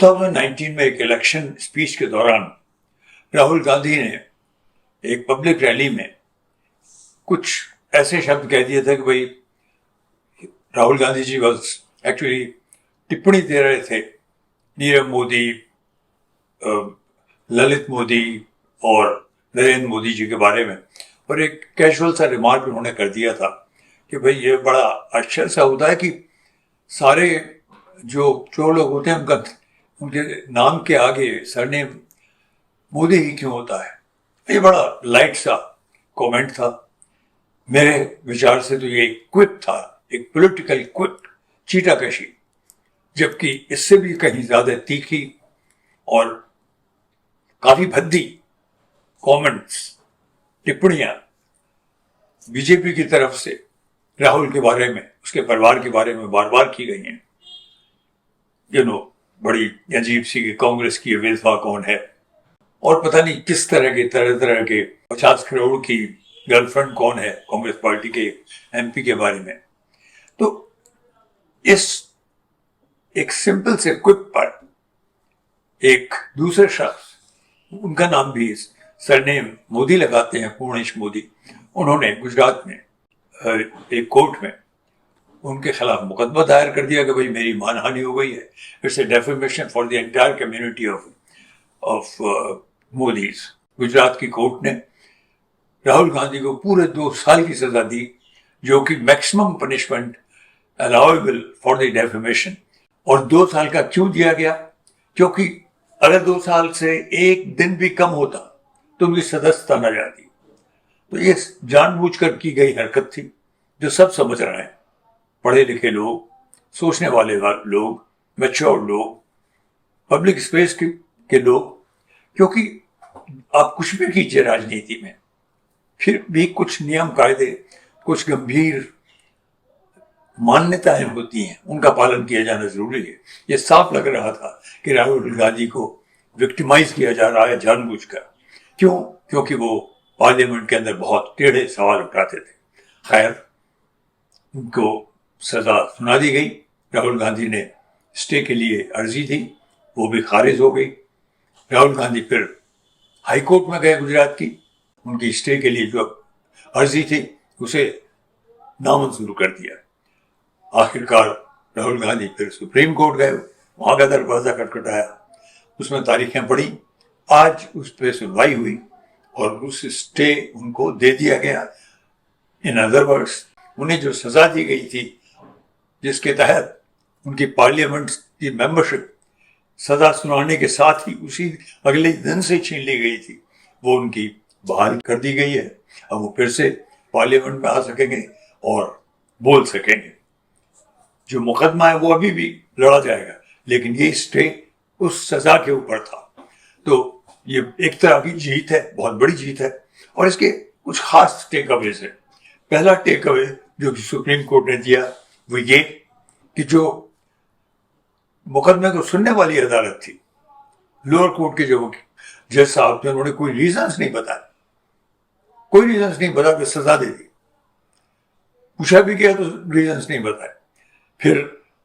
2019 में एक election speech के दौरान राहुल गांधी ने एक पब्लिक रैली में कुछ ऐसे शब्द कह दिए थे कि भाई राहुल गांधी जी बस एक्चुअली टिप्पणी दे रहे थे नीरव मोदी, ललित मोदी और नरेंद्र मोदी जी के बारे में, और एक कैजुअल सा रिमार्क उन्होंने कर दिया था कि भाई ये बड़ा अच्छा सा होता है कि सारे जो लोग होते हैं उनके नाम के आगे सरनेम मोदी ही क्यों होता है। ये बड़ा लाइट सा कमेंट था। मेरे विचार से तो ये क्विप था, एक पॉलिटिकल क्विप, चीटाकशी, जबकि इससे भी कहीं ज्यादा तीखी और काफी भद्दी कमेंट्स, टिप्पणियां बीजेपी की तरफ से राहुल के बारे में, उसके परिवार के बारे में बार बार की गई हैं। बड़ी अजीब सी कि कांग्रेस की विधवा कौन है और पता नहीं किस तरह के 50 करोड़ की गर्लफ्रेंड कौन है कांग्रेस पार्टी के एमपी के बारे में। तो इस एक सिंपल से क्विक पर एक दूसरे शख्स, उनका नाम भी सरनेम मोदी लगाते हैं, पूर्णेश मोदी, उन्होंने गुजरात में एक कोर्ट में उनके खिलाफ मुकदमा दायर कर दिया कि भाई मेरी मानहानि हो गई है। It's a defamation for the entire community of Modi's. Gujarat की कोर्ट ने राहुल गांधी को पूरे 2 साल की सजा दी, जो कि maximum punishment allowable for the defamation. और 2 साल का क्यों दिया गया? क्योंकि अगर 2 साल से 1 दिन भी कम होता तो उनकी सदस्यता न जाती। तो ये जानबूझकर की गई हरकत थी, जो सब समझ रहे हैं, पढ़े लिखे लोग, सोचने वाले लोग, मैच्योर लोग, पब्लिक स्पेस के लोग। क्योंकि आप कुछ भी कीजिए राजनीति में, फिर भी कुछ नियम कायदे, कुछ गंभीर मान्यताएं होती हैं, उनका पालन किया जाना जरूरी है। ये साफ लग रहा था कि राहुल गांधी को विक्टिमाइज किया जा रहा है जानबूझकर। क्यों? क्योंकि वो पार्लियामेंट के अंदर बहुत टेढ़े सवाल उठाते थे। खैर, उनको सजा सुना दी गई। राहुल गांधी ने स्टे के लिए अर्जी दी, वो भी खारिज हो गई। राहुल गांधी फिर हाई कोर्ट में गए गुजरात की, उनकी स्टे के लिए जो अर्जी थी उसे नामंजूर कर दिया। आखिरकार राहुल गांधी फिर सुप्रीम कोर्ट गए, वहां का दरवाजा खटखटाया, उसमें तारीखें पड़ी, आज उस पर सुनवाई हुई और उस स्टे उनको दे दिया गया। इन अदर वर्ड्स, उन्हें जो सजा दी गई थी, जिसके तहत उनकी पार्लियामेंट की मेंबरशिप सजा सुनाने के साथ ही उसी अगले दिन से छीन ली गई थी, वो उनकी बहाल कर दी गई है। अब वो फिर से पार्लियामेंट में आ सकेंगे और बोल सकेंगे। जो मुकदमा है वो अभी भी लड़ा जाएगा, लेकिन ये स्टे उस सजा के ऊपर था। तो ये एक तरह की जीत है, बहुत बड़ी जीत है। और इसके कुछ खास टेक अवेज है। पहला टेक अवे जो सुप्रीम कोर्ट ने दिया वो ये कि जो मुकदमे को सुनने वाली अदालत थी, लोअर कोर्ट के जो जज साहब थे, उन्होंने कोई रीजंस नहीं बताया, कोई रीजंस नहीं बता के सजा दे दी। पूछा भी गया तो रीजंस नहीं बताए। फिर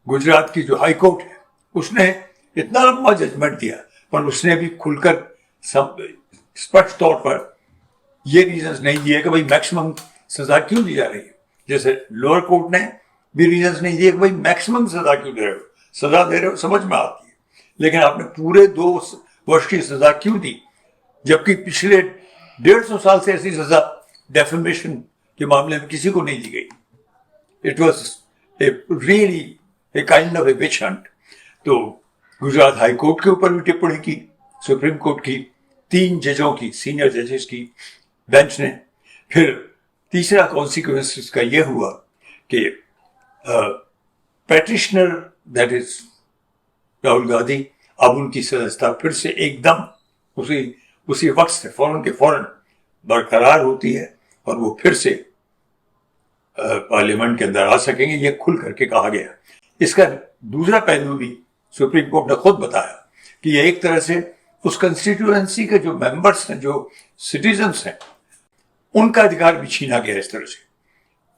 गुजरात की जो हाई कोर्ट है, उसने इतना लंबा जजमेंट दिया, पर उसने भी खुलकर स्पष्ट तौर पर ये रीजंस नहीं दिए कि भाई मैक्सिमम सजा क्यों दी जा रही है। जैसे लोअर कोर्ट ने भी रीजंस नहीं दिए कि भाई मैक्सिमम सजा क्यों दे रहे हो। सजा दे रहे हो समझ में आती है, लेकिन आपने पूरे 2 वर्ष की सजा क्यों दी, जबकि पिछले 150 साल से ऐसी सजा डेफेमेशन के मामले में किसी को नहीं दी गई। It was really a kind of A witch hunt. तो गुजरात हाई कोर्ट के ऊपर भी टिप्पणी की, सुप्रीम कोर्ट की 3 जजों की, सीनियर जजेस की बेंच ने। फिर तीसरा कॉन्सिक्वेंस इसका यह हुआ कि petitioner that is Rahul Gandhi, अब उनकी सदस्यता फिर से एकदम उसी वक्त से फौरन के फौरन बरकरार होती है और वो फिर से पार्लियामेंट के अंदर आ सकेंगे। ये खुल करके कहा गया। इसका दूसरा पहलू भी सुप्रीम कोर्ट ने खुद बताया कि ये एक तरह से उस कंस्टिट्यूएंसी के जो मेंबर्स हैं, जो सिटीजन्स हैं, उनका अधिकार भी छीना गया। इस तरह से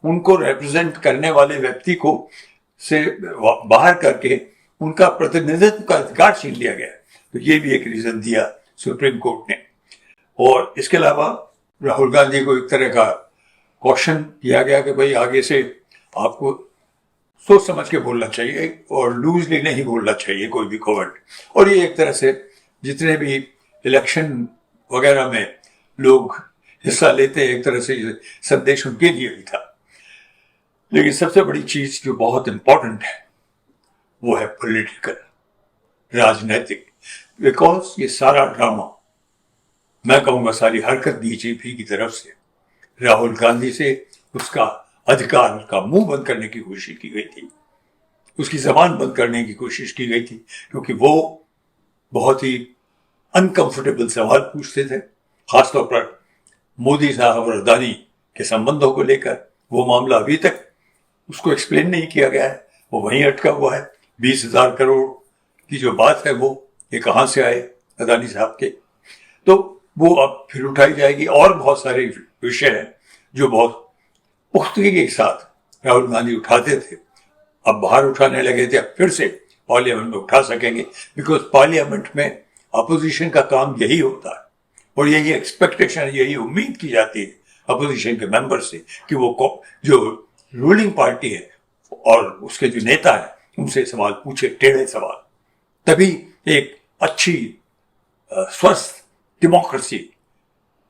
उनको रिप्रेजेंट करने वाले व्यक्ति को से बाहर करके उनका प्रतिनिधित्व का अधिकार छीन लिया गया। तो ये भी एक रीजन दिया सुप्रीम कोर्ट ने। और इसके अलावा राहुल गांधी को एक तरह का क्वेश्चन किया गया कि भाई आगे से आपको सोच समझ के बोलना चाहिए और लूजली नहीं बोलना चाहिए कोई भी कमेंट। और ये एक तरह से जितने भी इलेक्शन वगैरह में लोग हिस्सा लेते हैं, एक तरह से ये संदेश उनके लिए भी था। लेकिन सबसे बड़ी चीज जो बहुत इंपॉर्टेंट है वो है पॉलिटिकल, राजनीतिक। बिकॉज ये सारा ड्रामा, मैं कहूंगा सारी हरकत बीजेपी की तरफ से राहुल गांधी से उसका अधिकार का मुंह बंद करने की कोशिश की गई थी, उसकी जबान बंद करने की कोशिश की गई थी, क्योंकि वो बहुत ही अनकंफर्टेबल सवाल पूछते थे, खासतौर पर मोदी साहब और अदानी के संबंधों को लेकर। वो मामला अभी तक उसको एक्सप्लेन नहीं किया गया है, वो वहीं अटका हुआ है। 20,000 करोड़ की जो बात है वो ये कहाँ से आए अदानी साहब के, तो वो अब फिर उठाई जाएगी। और बहुत सारे विषय हैं जो बहुत पुख्तगी के साथ राहुल गांधी उठाते थे, अब बाहर उठाने लगे थे, अब फिर से पार्लियामेंट में उठा सकेंगे। बिकॉज पार्लियामेंट में अपोजिशन का काम यही होता है और यही एक्सपेक्टेशन, यही उम्मीद की जाती है अपोजिशन के मेंबर से कि वो जो रूलिंग पार्टी है और उसके जो नेता है उनसे सवाल पूछे, टेढ़े सवाल। तभी एक अच्छी स्वस्थ डेमोक्रेसी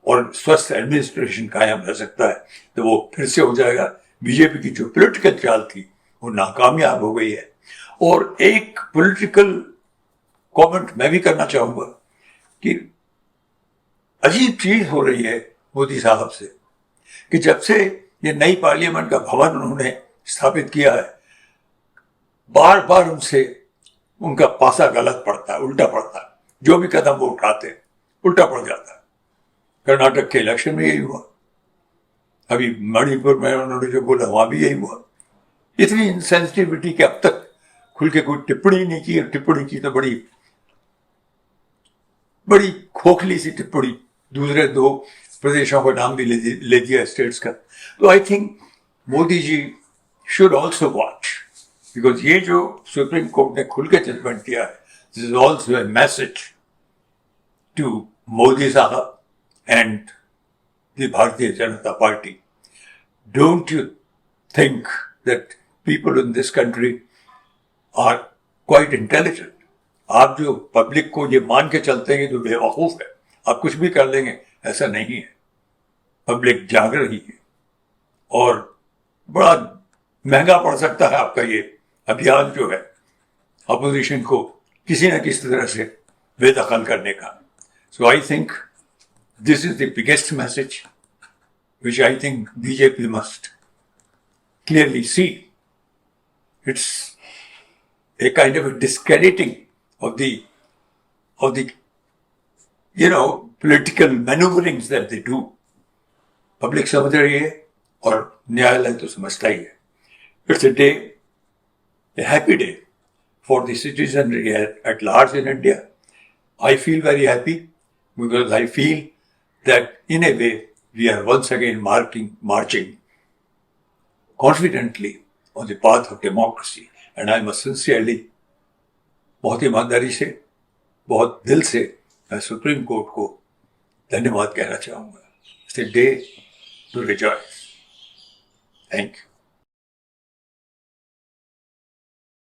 और स्वस्थ एडमिनिस्ट्रेशन कायम रह सकता है। तो वो फिर से हो जाएगा। बीजेपी की जो पॉलिटिकल चाल थी वो नाकामयाब हो गई है। और एक पॉलिटिकल कमेंट मैं भी करना चाहूंगा कि अजीब चीज हो रही है मोदी साहब से कि जब से ये नई पार्लियामेंट का भवन उन्होंने स्थापित किया है, बार बार उनसे उनका पासा गलत पड़ता है, उल्टा पड़ता है। जो भी कदम वो उठाते हैं उल्टा पड़ जाता है। कर्नाटक के इलेक्शन में यही हुआ, अभी मणिपुर में उन्होंने जो बोला वहां भी यही हुआ। इतनी इनसेंसिटिविटी के अब तक खुल के कोई टिप्पणी नहीं की, और टिप्पणी की तो बड़ी बड़ी खोखली सी टिप्पणी, दूसरे 2 प्रदेशों का नाम भी ले दिया स्टेट्स का। तो I think Modi ji should also watch, because ये जो सुप्रीम कोर्ट ने खुल के जजमेंट दिया है, this is also a message to Modi साहब and the Bharatiya Janata Party. Don't you think that people in this country are quite intelligent? आप जो पब्लिक को ये मान के चलते हैं तो बेवकूफ है, आप कुछ भी कर लेंगे, ऐसा नहीं है। पब्लिक जाग रही है और बड़ा महंगा पड़ सकता है आपका ये अभियान जो है अपोजिशन को किसी न किसी तरह से बेदखल करने का। So I think this is the biggest message which I think BJP must clearly see. It's a kind of a discrediting of the political maneuverings that they do. Public समझ रही है और न्यायालय तो समझता ही है। It's a day, a happy day for the citizenry at large in India. I feel very happy because I feel that in a way we are once again marching confidently on the path of democracy, and I must sincerely, बहुत ईमानदारी से, बहुत दिल से मैं supreme court को धन्यवाद कहना चाहूंगा। It's a day to rejoice. Thank you.